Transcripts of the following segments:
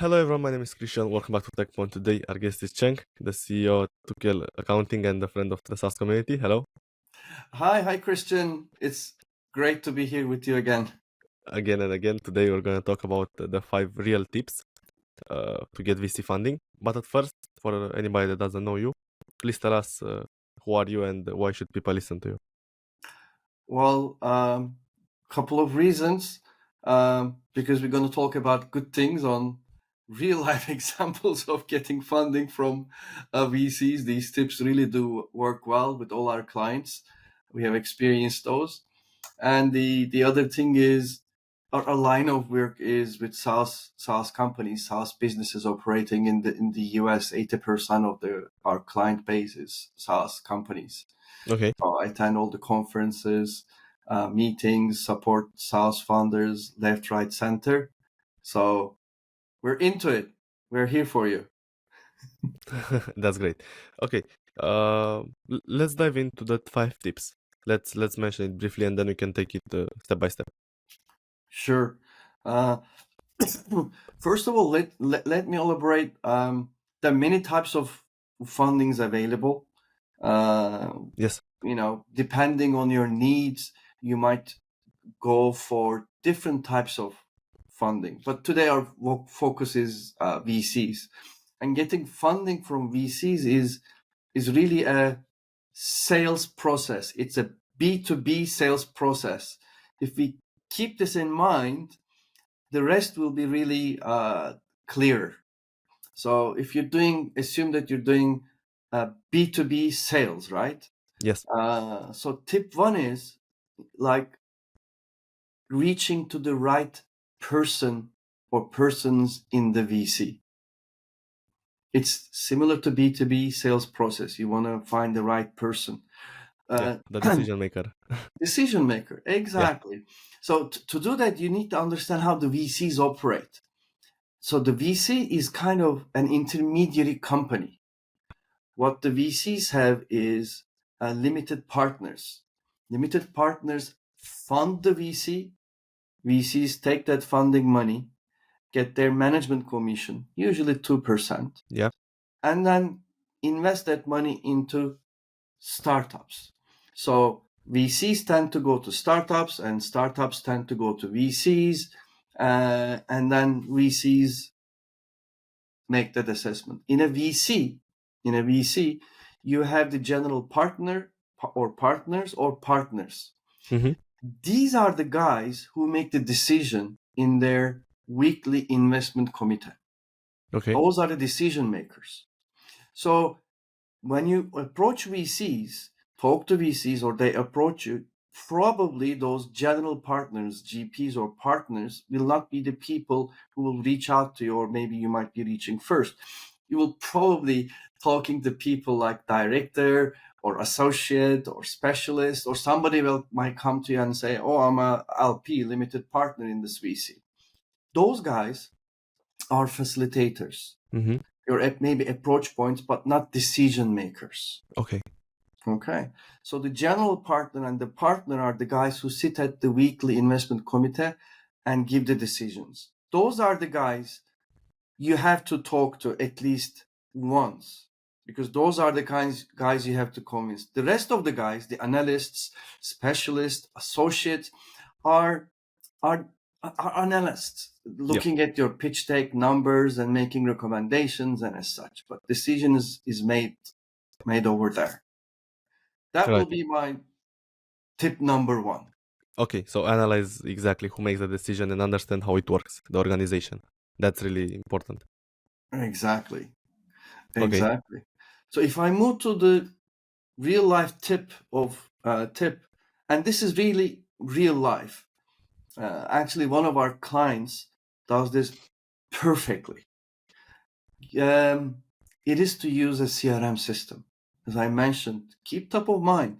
Hello everyone, my name is Christian. Welcome back to Tekpon. Today our guest is Cenk, the CEO of Tukel Accounting and a friend of the SaaS community. Hello. Hi, Christian. It's great to be here with you again. Again and again, today we're going to talk about the 5 real tips to get VC funding. But at first, for anybody that doesn't know you, please tell us who are you and why should people listen to you? Well, couple of reasons. Because we're going to talk about good things on real life examples of getting funding from VCs. These tips really do work well with all our clients. We have experienced those. And the other thing is our line of work is with SaaS companies, SaaS businesses operating in the US. 80% of our client base is SaaS companies. Okay, So I attend all the conferences, meetings, support SaaS founders left, right, center. So we're into it. We're here for you. that's great. Okay, let's dive into the 5 tips. Let's mention it briefly and then we can take it step by step. Sure. Uh, First of all, let me elaborate. There are many types of fundings available. Yes. Depending on your needs, you might go for different types of funding. But today our focus is VCs, and getting funding from VCs is really a sales process. It's a B2B sales process. If we keep this in mind, the rest will be really clear. So if assume that you're doing B2B sales, right? Yes. So tip one is like reaching to the right person or persons in the VC. It's similar to B2B sales process. You want to find the right person. Yeah, the decision maker. Decision maker, Yeah. exactly. So to do that, you need to understand how the VCs operate. So the VC is kind of an intermediary company. What the VCs have is limited partners. Limited partners fund the VC. VCs take that funding money, get their management commission, usually 2%, Yeah. and then invest that money into startups. So VCs tend to go to startups and startups tend to go to VCs, and then VCs make that assessment. In a VC, you have the general partner or partners or partners. Mm-hmm. These are the guys who make the decision in their weekly investment committee. Okay. Those are the decision makers. So when you approach VCs, talk to VCs or they approach you, probably those general partners, GPs or partners, will not be the people who will reach out to you, or maybe you might be reaching first. You will probably talking to people like director or associate or specialist, or somebody might come to you and say, oh, I'm a LP, limited partner in this VC. Those guys are facilitators Mm-hmm. or maybe approach points, but not decision makers. Okay. Okay. So the general partner and the partner are the guys who sit at the weekly investment committee and give the decisions. Those are the guys you have to talk to at least once, because those are the guys you have to convince. The rest of the guys, the analysts, specialists, associates, are are analysts Yeah. looking at your pitch deck numbers and making recommendations and as such. But decision is made over there. That will Right. be my tip number one. Okay. So analyze exactly who makes the decision and understand how it works, the organization. That's really important. Exactly. Okay. Exactly. So if I move to the real life tip, and this is really real life. Actually, one of our clients does this perfectly. It is to use a CRM system. As I mentioned, keep top of mind.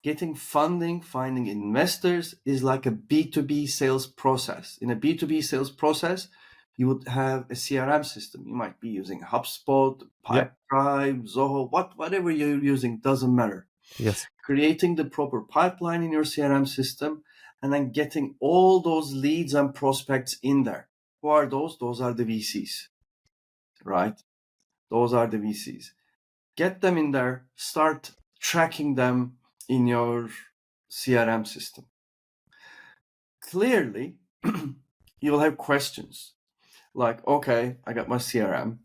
Getting funding, finding investors is like a B2B sales process. In a B2B sales process, you would have a CRM system. You might be using HubSpot, Yeah. Pipedrive, Zoho, whatever you're using, doesn't matter. Yes. Creating the proper pipeline in your CRM system and then getting all those leads and prospects in there. Who are those? Those are the VCs, right? Those are the VCs. Get them in there, start tracking them in your CRM system. Clearly, you'll have questions like, okay, I got my CRM,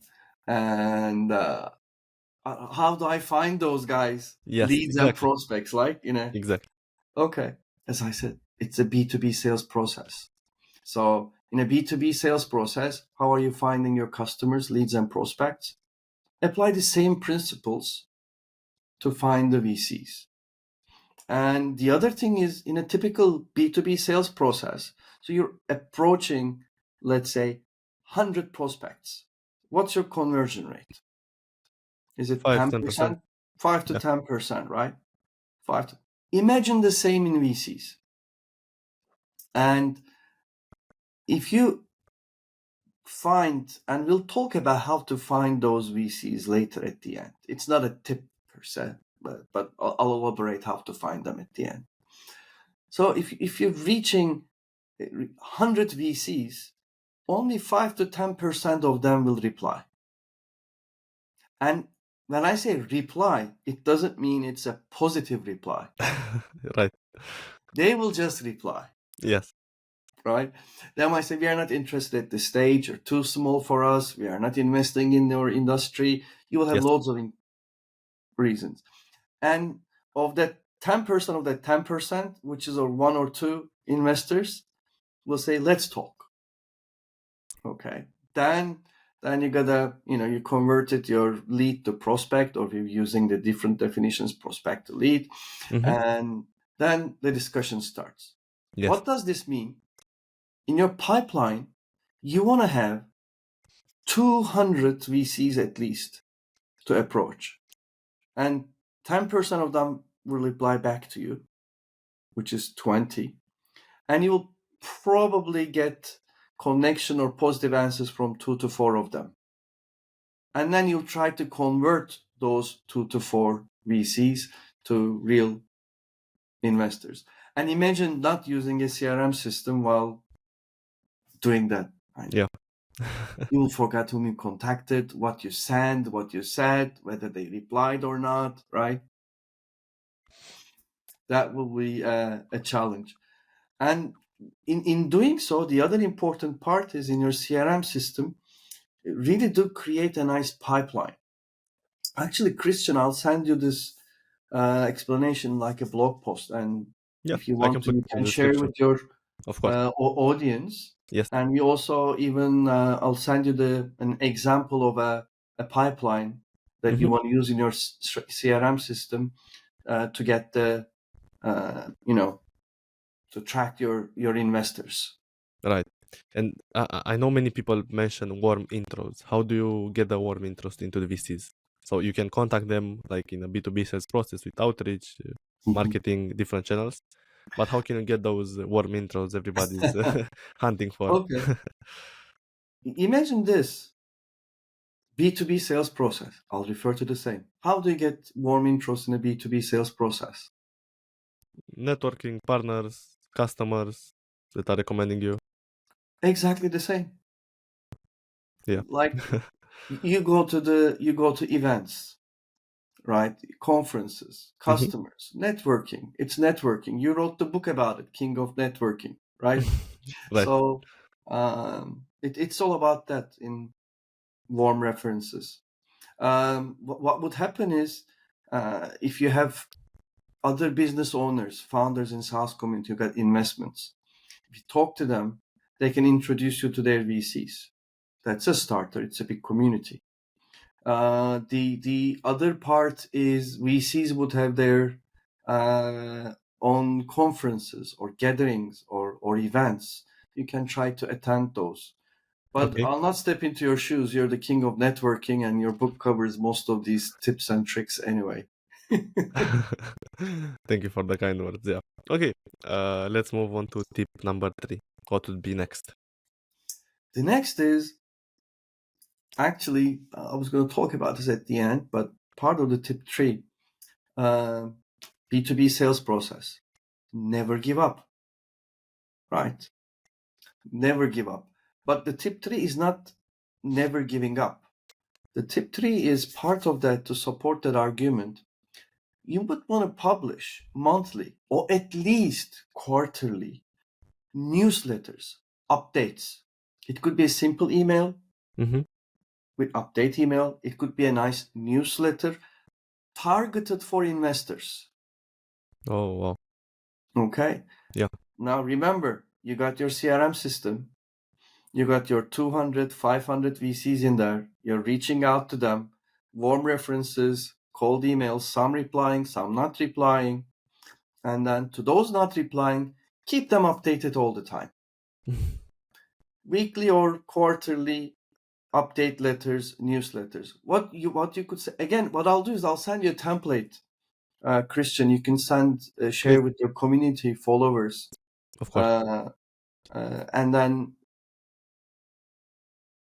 and how do I find those guys, Yes, leads and exactly. prospects? Like, Exactly. okay, as I said, it's a B2B sales process. So in a B2B sales process, how are you finding your customers, leads and prospects? Apply the same principles to find the VCs. And the other thing is, in a typical B2B sales process, so you're approaching, let's say, 100 prospects. What's your conversion rate? Is it 5-10%. 10%? 5 to Yeah. 10%, right? 5 to... Imagine the same in VCs. And if you find, and we'll talk about how to find those VCs later at the end. It's not a tip per se, but I'll elaborate how to find them at the end. So if you're reaching 100 VCs, only 5 to 10% of them will reply. And when I say reply, it doesn't mean it's a positive reply. Right. They will just reply. Yes. Right? They might say, we are not interested at this stage, or too small for us. We are not investing in your industry. You will have Yes. loads of reasons. And of that 10% of that 10%, which is one or two investors, will say, let's talk. Okay. Then you gotta, you converted your lead to prospect, or you're using the different definitions, prospect to lead. Mm-hmm. And then the discussion starts. Yes. What does this mean? In your pipeline, you want to have 200 VCs at least to approach. And 10% of them will reply back to you, which is 20. And you'll probably get connection or positive answers from 2 to 4 of them. And then you'll try to convert those 2 to 4 VCs to real investors. And imagine not using a CRM system while doing that. Right? Yeah. You will forget whom you contacted, what you sent, what you said, whether they replied or not, right? That will be a challenge. And in doing so, the other important part is, in your CRM system, really do create a nice pipeline. Actually, Christian, I'll send you this explanation like a blog post, and Yeah. if you I want can to, put you it in can the share description. with your Of course. audience. Yes. And we also even I'll send you an example of a pipeline that you Mm-hmm. want to use in your CRM system to get the to track your investors. Right. And I know many people mention warm intros. How do you get the warm intros into the VCs? So you can contact them like in a B2B sales process with outreach, marketing, different channels. But how can you get those warm intros everybody's hunting for? Okay. Imagine this B2B sales process. I'll refer to the same. How do you get warm intros in a B2B sales process? Networking, partners, customers that are recommending you. Exactly the same. Yeah. Like you go to events, right? Conferences, Mhm. customers, networking. It's networking. You wrote the book about it, King of Networking, right? Right. So it's all about that in warm references. What would happen is, if you have other business owners, founders in SaaS community who got investments, if you talk to them, they can introduce you to their VCs. That's a starter. It's a big community. The other part is VCs would have their own conferences or gatherings or events. You can try to attend those. But Okay. I'll not step into your shoes. You're the king of networking, and your book covers most of these tips and tricks anyway. Thank you for the kind words. Yeah. Okay. Let's move on to tip number 3. What would be next? The next is, actually, I was going to talk about this at the end, but part of the tip 3, B2B sales process. Never give up, right? Never give up. But the tip 3 is not never giving up. The tip 3 is part of that to support that argument. You would want to publish monthly or at least quarterly newsletters, updates. It could be a simple email Mm-hmm. with update email. It could be a nice newsletter targeted for investors. Oh, wow. Okay. Yeah. Now remember, you got your CRM system. You got your 200, 500 VCs in there. You're reaching out to them, warm references, cold emails, some replying, some not replying. And then to those not replying, keep them updated all the time. Weekly or quarterly update letters, newsletters. What you could say again? What I'll do is I'll send you a template, Christian. You can share Please, with your community followers, of course. and then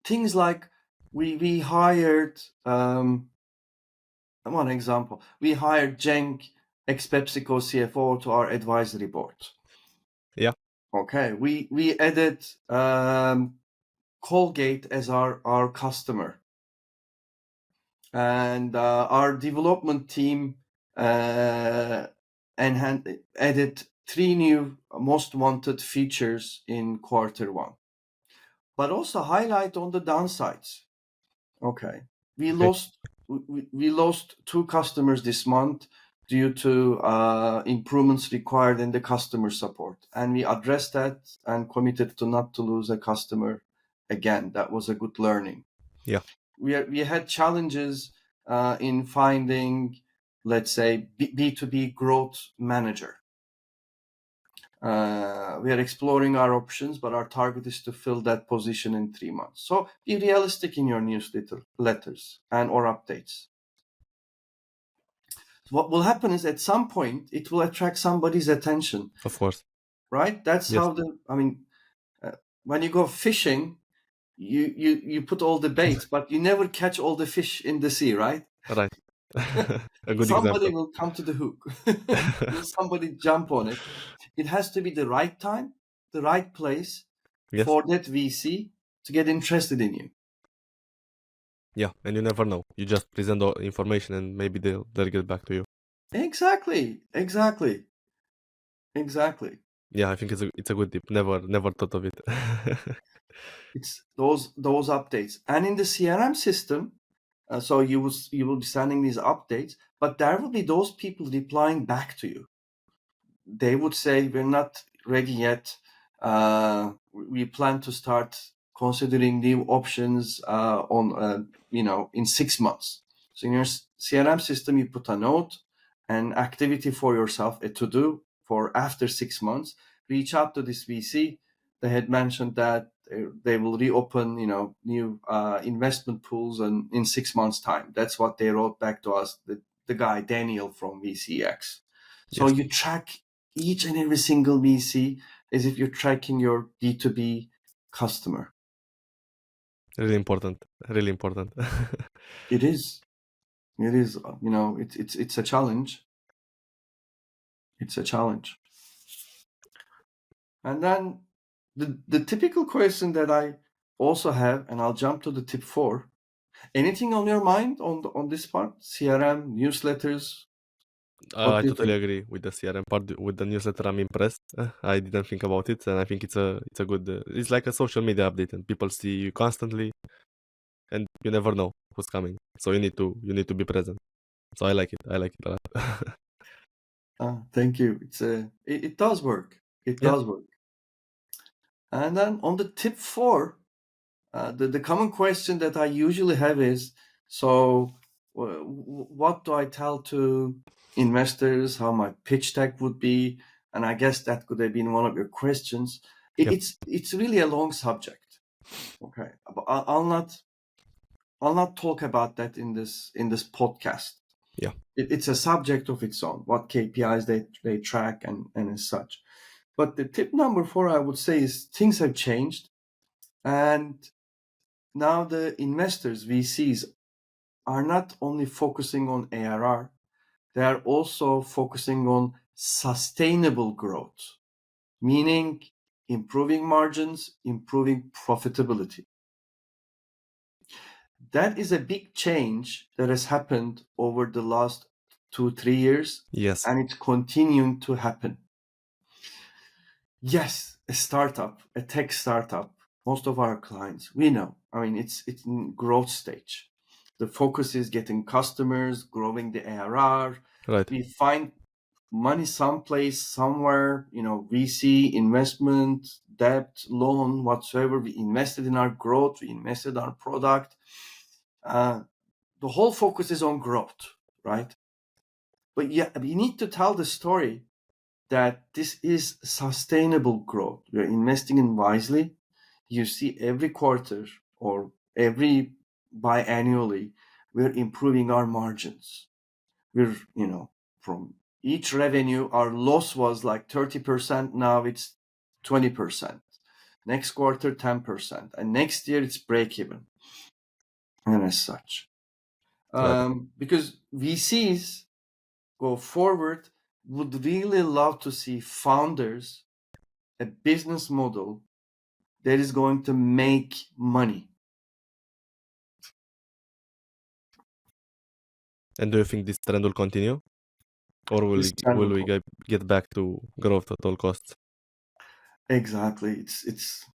things like we hired. One example: we hired Cenk, ex-PepsiCo CFO, to our advisory board. Yeah. Okay, we added Colgate as our customer, and our development team added 3 new most wanted features in quarter 1. But also highlight on the downsides. Okay, we Okay. lost 2 customers this month due to improvements required in the customer support, and we addressed that and committed to not to lose a customer again. That was a good learning. Yeah. We had challenges in finding, let's say, B2B growth manager. We are exploring our options, but our target is to fill that position in 3 months. So be realistic in your newsletters and or updates. What will happen is at some point it will attract somebody's attention, Of course. right? That's Yes. how when you go fishing, you put all the baits, but you never catch all the fish in the sea, right? Right. A good Somebody example. will come to the hook. Will somebody jump on it? It has to be the right time, the right place Yes. for that VC to get interested in you. Yeah. And you never know. You just present the information and maybe they'll get back to you. Exactly. Yeah, I think it's a good tip. Never thought of it. It's those updates, and in the CRM system, so you will be sending these updates, but there will be those people replying back to you. They would say, we're not ready yet. We plan to start considering new options in 6 months. So in your CRM system, you put a note, an activity for yourself, a to-do for after 6 months. Reach out to this VC. They had mentioned that they will reopen, new investment pools in 6 months' time. That's what they wrote back to us, the guy Daniel from VCX. So Yes. you track each and every single VC as if you're tracking your B2B customer. Really important. Really important. It is. It's a challenge. It's a challenge. And then the typical question that I also have, and I'll jump to the tip 4. Anything on your mind on this part? CRM, newsletters? What I do you totally think? agree with the CRM part. With the newsletter, I'm impressed. I didn't think about it, and I think it's a good. It's like a social media update, and people see you constantly, and you never know who's coming. So you need to be present. So I like it. I like it a lot. Thank you. It does work. It Yeah. does work. And then on the tip 4, the common question that I usually have is, so what do I tell to investors, how my pitch deck would be? And I guess that could have been one of your questions. Yep. It's really a long subject. Okay, but I'll not talk about that in this podcast. Yeah. It's a subject of its own, what KPIs they track and as such. But the tip number 4, I would say, is things have changed, and now the investors, VCs, are not only focusing on ARR, they are also focusing on sustainable growth, meaning improving margins, improving profitability. That is a big change that has happened over the last 2-3 years. Yes. And it's continuing to happen. Yes, a startup, a tech startup, most of our clients, we know, I mean, it's in growth stage. The focus is getting customers, growing the ARR. Right. We find money someplace, somewhere, VC, investment, debt, loan, whatsoever. We invested in our growth, we invested in our product. The whole focus is on growth, right? But yeah, we need to tell the story that this is sustainable growth. We're investing in wisely. You see every quarter or every biannually, we're improving our margins. We're, from each revenue, our loss was like 30%. Now it's 20%. Next quarter, 10%. And next year it's break even. And as such. Right. Because VCs go forward would really love to see founders a business model that is going to make money. And do you think this trend will continue? Or will we get back to growth at all costs? Exactly.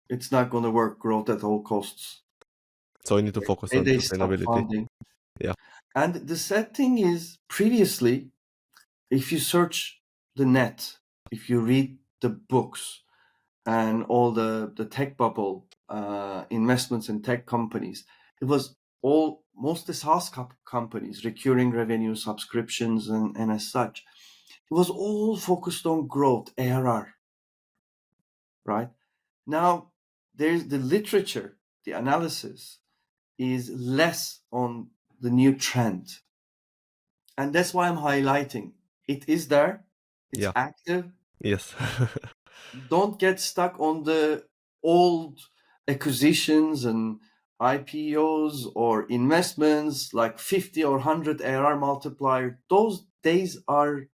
It's not going to work, growth at all costs. So we need to focus on They stop sustainability. funding. Yeah. And the sad thing is, previously, if you search the net, if you read the books and all the tech bubble investments in tech companies, it was mostly SaaS companies, recurring revenue subscriptions and as such. It was all focused on growth, ARR, right? Now, there's the literature, the analysis is less on the new trend. And that's why I'm highlighting. It is there. It's active. Yes. Don't get stuck on the old acquisitions and IPOs or investments like 50 or 100 ARR multiplier. Those days are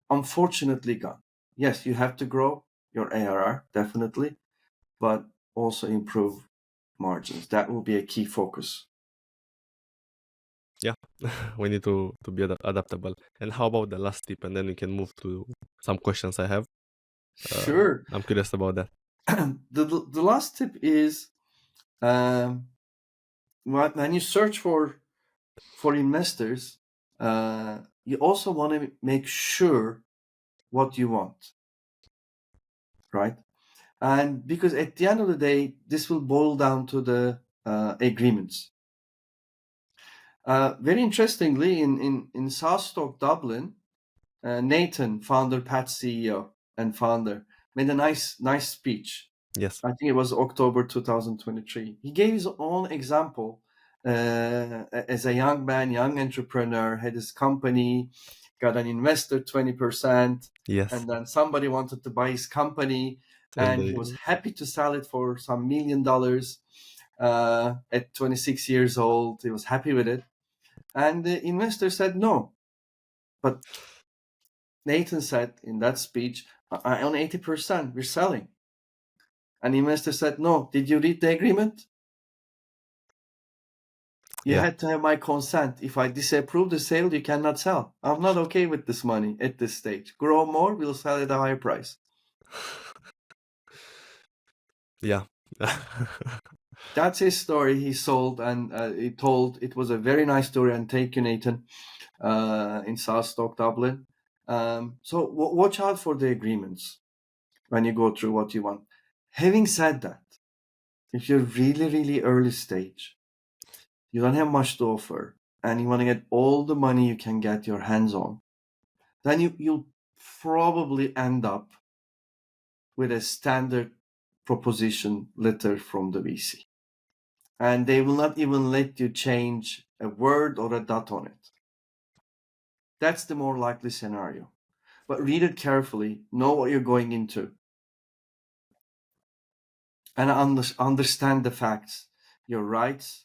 unfortunately gone. Yes, you have to grow your ARR, definitely, but also improve margins. That will be a key focus. Yeah, we need to be adaptable. And how about the last tip? And then we can move to some questions I have. Sure. I'm curious about that. The last tip is when you search for investors, you also want to make sure what you want, right? And because at the end of the day, this will boil down to the agreements. Very interestingly, in SaaS Stock Dublin, Nathan, founder, Pat CEO and founder, made a nice speech. Yes. I think it was October 2023. He gave his own example as a young man, young entrepreneur, had his company, got an investor 20%, Yes. and then somebody wanted to buy his company, and he was happy to sell it for some $1 million at 26 years old. He was happy with it. And the investor said no. But Nathan said in that speech, I own 80%, we're selling. And the investor said, no, did you read the agreement? You had to have my consent. If I disapprove the sale, you cannot sell. I'm not okay with this money at this stage. Grow more, we'll sell at a higher price. Yeah. That's his story. He sold, and it was a very nice story. And thank you, Nathan, in SaaS Stock Dublin. So watch out for the agreements when you go through what you want. Having said that, if you're really, really early stage, you don't have much to offer, and you want to get all the money you can get your hands on, then you'll probably end up with a standard proposition letter from the VC. And they will not even let you change a word or a dot on it. That's the more likely scenario. But read it carefully, know what you're going into, and understand the facts, your rights,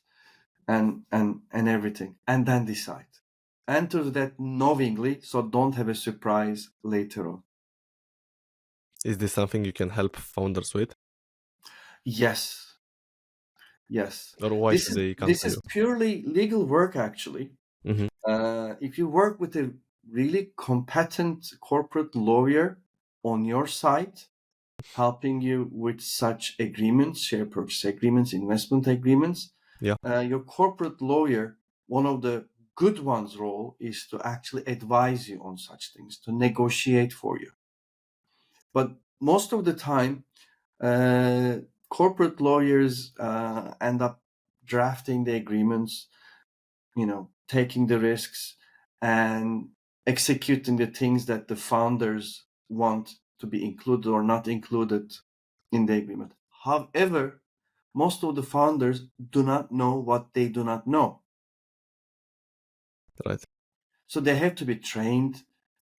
and everything, and then decide. Enter that knowingly, so don't have a surprise later on. Is this something you can help founders with? Yes. Or why should they come This to is you? purely legal work, actually. Mm-hmm. If you work with a really competent corporate lawyer on your side, helping you with such agreements, share purchase agreements, investment agreements, Yeah. your corporate lawyer, one of the good ones' role is to actually advise you on such things, to negotiate for you. But most of the time, corporate lawyers end up drafting the agreements, taking the risks and executing the things that the founders want to be included or not included in the agreement. However, most of the founders do not know what they do not know. Right. So they have to be trained,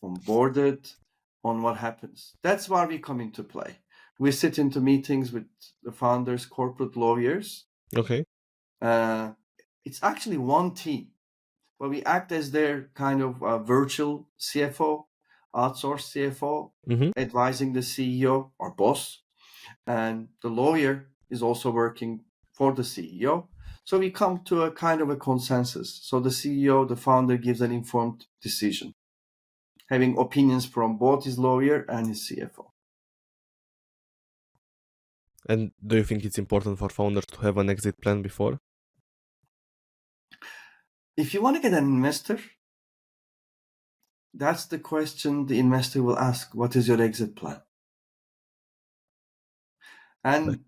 onboarded on what happens. That's where we come into play. We sit into meetings with the founders, corporate lawyers. Okay. It's actually one team, but we act as their kind of virtual CFO, outsourced CFO, Mm-hmm. advising the CEO or boss. And the lawyer is also working for the CEO. So we come to a kind of a consensus. So the CEO, the founder, gives an informed decision, having opinions from both his lawyer and his CFO. And do you think it's important for founders to have an exit plan before? If you want to get an investor, that's the question the investor will ask. What is your exit plan? Like,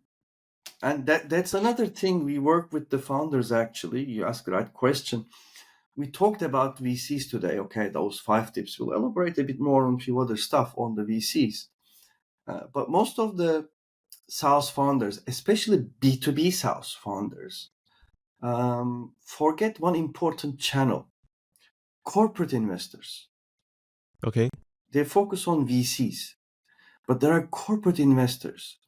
And that's another thing. We work with the founders, actually. You ask the right question. We talked about VCs today. Okay, those 5 tips. We'll elaborate a bit more on a few other stuff on the VCs. But most of the SaaS founders, especially B2B SaaS founders, forget one important channel: corporate investors. okay. They focus on VCs, but there are corporate investors.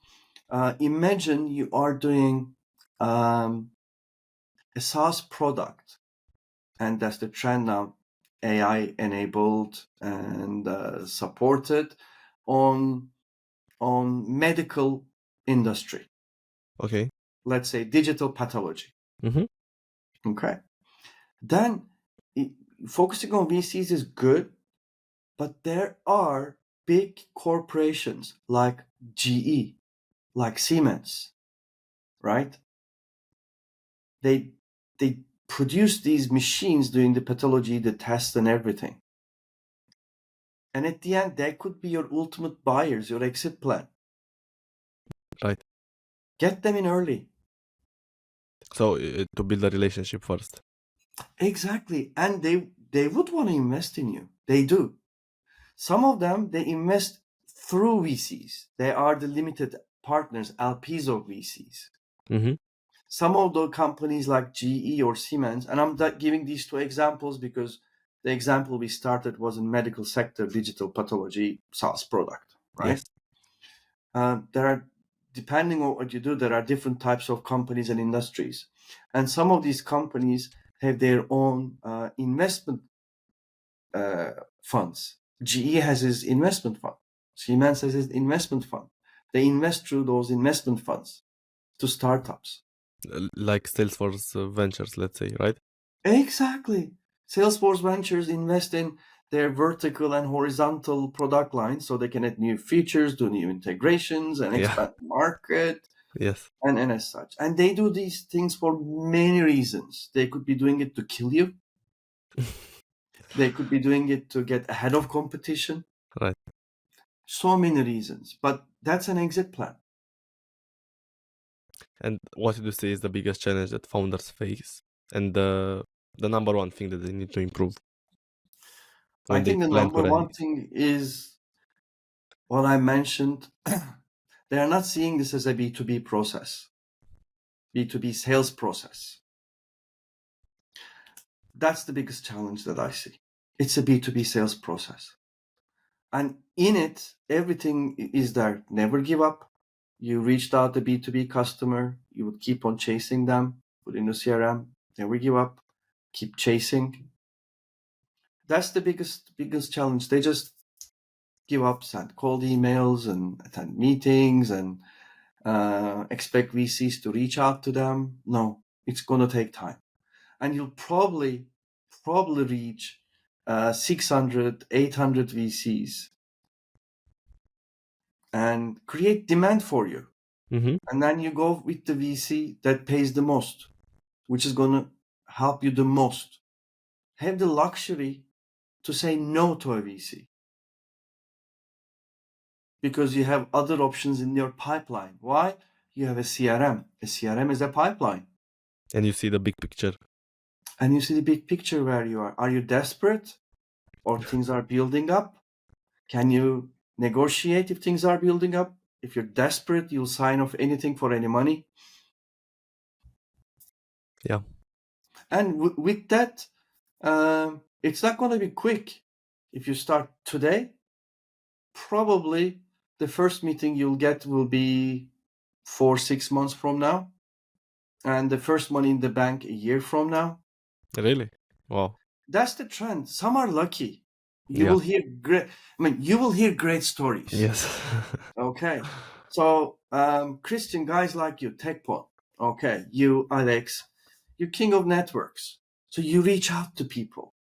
Imagine you are doing a SaaS product, and that's the trend now, AI enabled and supported on medical industry. Okay. Let's say digital pathology. Mm-hmm. Okay, then focusing on VCs is good, but there are big corporations like GE, like Siemens, right? They produce these machines doing the pathology, the tests, and everything. And at the end, they could be your ultimate buyers, your exit plan. Right. Get them in early. So to build a relationship first. Exactly. And they would want to invest in you. They do. Some of them, they invest through VCs. They are the limited partners, LPs of VCs. Mm-hmm. Some of the companies like GE or Siemens, and I'm giving these 2 examples because the example we started was in medical sector, digital pathology SaaS product, right? Yes. There are, depending on what you do, there are different types of companies and industries. And some of these companies have their own investment funds. GE has its investment fund. Siemens has its investment fund. They invest through those investment funds to startups. Like Salesforce Ventures, let's say, right? Exactly. Salesforce Ventures invest in their vertical and horizontal product lines so they can add new features, do new integrations, and Yeah. expand the market, Yes. and as such. And they do these things for many reasons. They could be doing it to kill you. They could be doing it to get ahead of competition. Right. So many reasons. But that's an exit plan. And what do you say is the biggest challenge that founders face, and the number one thing that they need to improve I when they think the plan to number one raise? thing is what I mentioned. They are not seeing this as a B2B process, B2B sales process. That's the biggest challenge that I see. It's a B2B sales process. And in it, everything is there. Never give up. You reached out the B2B customer, you would keep on chasing them, put in the CRM, never give up, keep chasing. That's the biggest challenge. give up, send cold emails and attend meetings and expect VCs to reach out to them. No, it's going to take time. And you'll probably reach 600, 800 VCs and create demand for you. Mm-hmm. And then you go with the VC that pays the most, which is going to help you the most. Have the luxury to say no to a VC because you have other options in your pipeline. Why? You have a CRM. A CRM is a pipeline. And you see the big picture. And you see the big picture where you are. Are you desperate or things are building up? Can you negotiate if things are building up? If you're desperate, you'll sign off anything for any money. Yeah. And with that, it's not going to be quick. If you start today, probably the first meeting you'll get will be 4-6 months from now, and the first money in the bank a year from now. Really? Wow. That's the trend. Some are lucky. You Yeah. will hear great. You will hear great stories. Yes. Okay. So, Christian, guys like you, Tekpon. Okay, you, Alex, you're king of networks. So you reach out to people.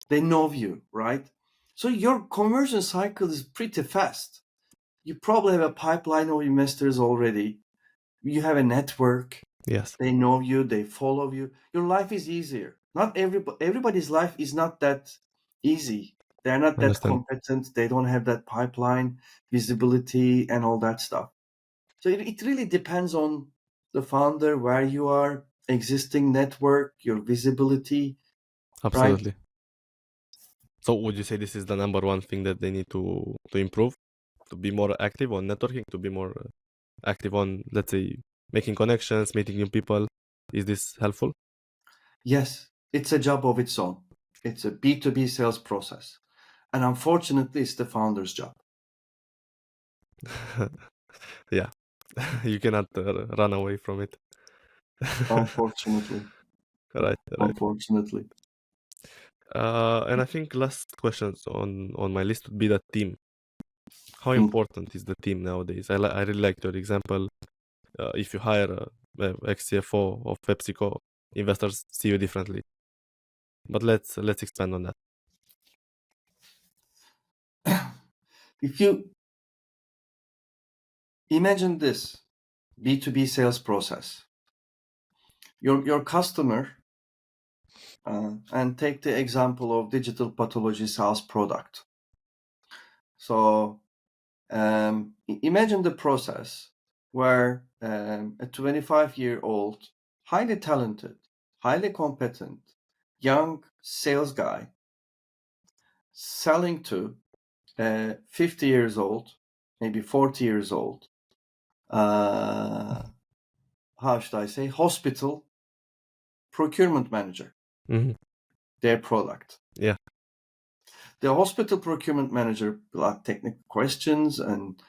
They know you, right? So your conversion cycle is pretty fast. You probably have a pipeline of investors already. You have a network. Yes. They know you. They follow you. Your life is easier. Not everybody's life is not that easy. They're not that Understand. competent. They don't have that pipeline, visibility, and all that stuff. So it really depends on the founder, where you are, existing network, your visibility, right? Absolutely. So would you say this is the number one thing that they need to improve? To be more active on networking, to be more active on, let's say, making connections, meeting new people. Is this helpful? Yes, it's a job of its own. It's a B2B sales process. And unfortunately, it's the founder's job. Yeah. You cannot run away from it. Unfortunately. Right. Unfortunately. And I think last questions on my list would be the team. How important is the team nowadays? I really like your example. If you hire a ex-CFO of PepsiCo, investors see you differently. But let's expand on that. If you imagine this B2B sales process, your customer, and take the example of digital pathology SaaS product. So imagine the process where a 25-year-old, highly talented, highly competent, young sales guy selling to 50 years old, maybe 40 years old, how should I say, hospital procurement manager, their product. Yeah. The hospital procurement manager will ask technical questions, and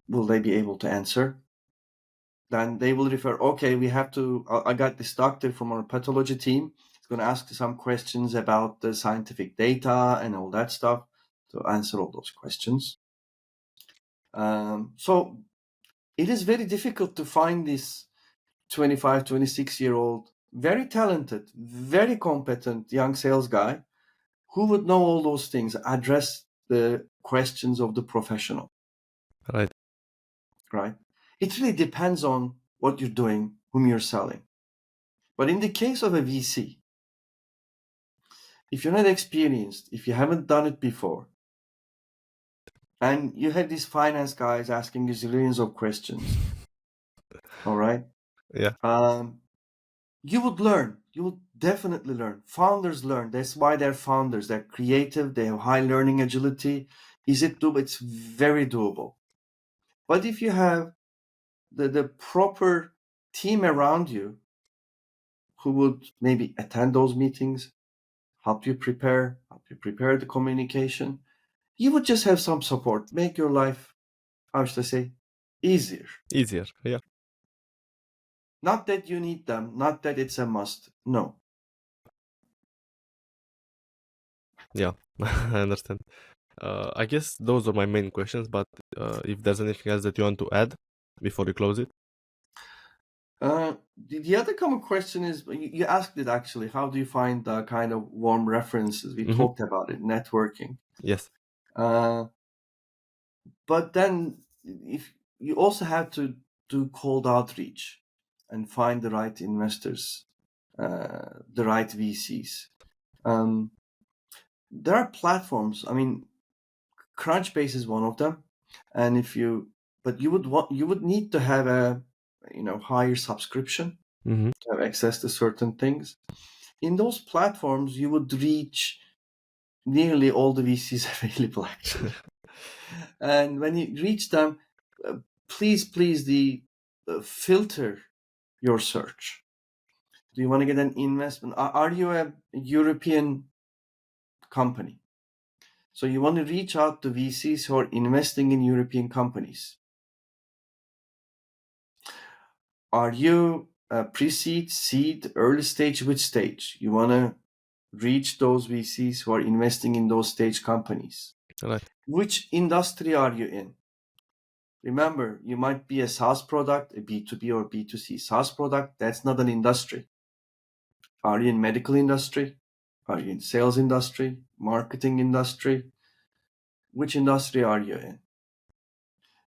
will they be able to answer? Then they will refer, okay, we have to, I got this doctor from our pathology team. He's going to ask some questions about the scientific data and all that stuff to answer all those questions. So it is very difficult to find this 25, 26-year-old, very talented, very competent young sales guy who would know all those things, address the questions of the professional. Right. Right? It really depends on what you're doing, whom you're selling. But in the case of a VC, if you're not experienced, if you haven't done it before, and you have these finance guys asking you zillions of questions, all right? Yeah. You would learn. You would definitely learn. Founders learn. That's why they're founders. They're creative. They have high learning agility. Is it doable? It's very doable. But if you have the proper team around you who would maybe attend those meetings, help you prepare the communication, you would just have some support, make your life, how should I say, easier. Easier. Yeah. Not that you need them, not that it's a must. No. Yeah. I understand. I guess those are my main questions, but if there's anything else that you want to add before we close it. The other common question is, you asked it actually, how do you find the kind of warm references? We talked about it, networking. Yes. But then if you also have to do cold outreach and find the right investors, the right VCs. There are platforms. I mean, Crunchbase is one of them, and but you would need to have a higher subscription to have access to certain things. In those platforms, you would reach nearly all the VCs available, actually. And when you reach them, please filter your search. Do you want to get an investment? Are you a European company? So you want to reach out to VCs who are investing in European companies. Are you a pre-seed, seed, early stage? Which stage? You want to reach those VCs who are investing in those stage companies. Right. Which industry are you in? Remember, you might be a SaaS product, a B2B or B2C SaaS product. That's not an industry. Are you in medical industry? Are you in sales industry? Marketing industry? Which industry are you in?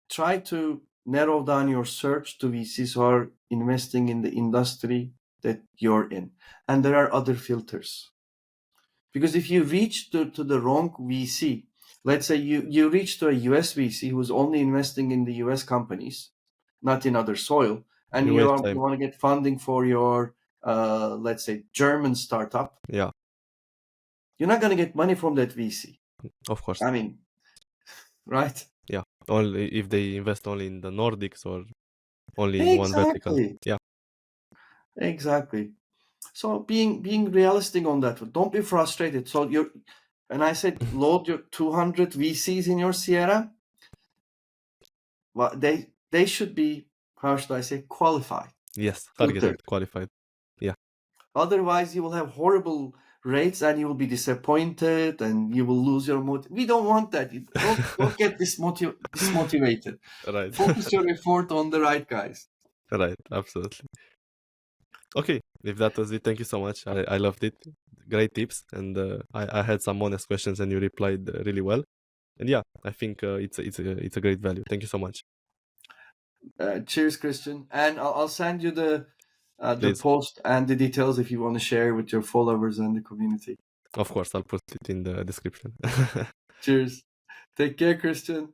Try to narrow down your search to VCs who are investing in the industry that you're in. And there are other filters. Because if you reach to the wrong VC, let's say you reach to a US VC who's only investing in the US companies, not in other soil, and you want to get funding for your, let's say, German startup. Yeah. You're not going to get money from that VC. Of course. I mean, right? Yeah. Only if they invest only in the Nordics or only in one vertical. Yeah. Exactly. So being realistic on that, don't be frustrated. So and I said load your 200 VCs in your Sierra. Well, they should be, how should I say, qualified. Yes, targeted, qualified. Yeah. Otherwise, you will have horrible rates and you will be disappointed and you will lose your motive. We don't want that. Don't get dismotivated. Right. Focus your effort on the right guys. Right, absolutely. Okay, if that was it, thank you so much. I loved it. Great tips, and I had some honest questions, and you replied really well. And yeah, I think it's a great value. Thank you so much. Cheers, Christian. And I'll send you the post and the details if you want to share with your followers and the community. Of course, I'll put it in the description. Cheers. Take care, Christian.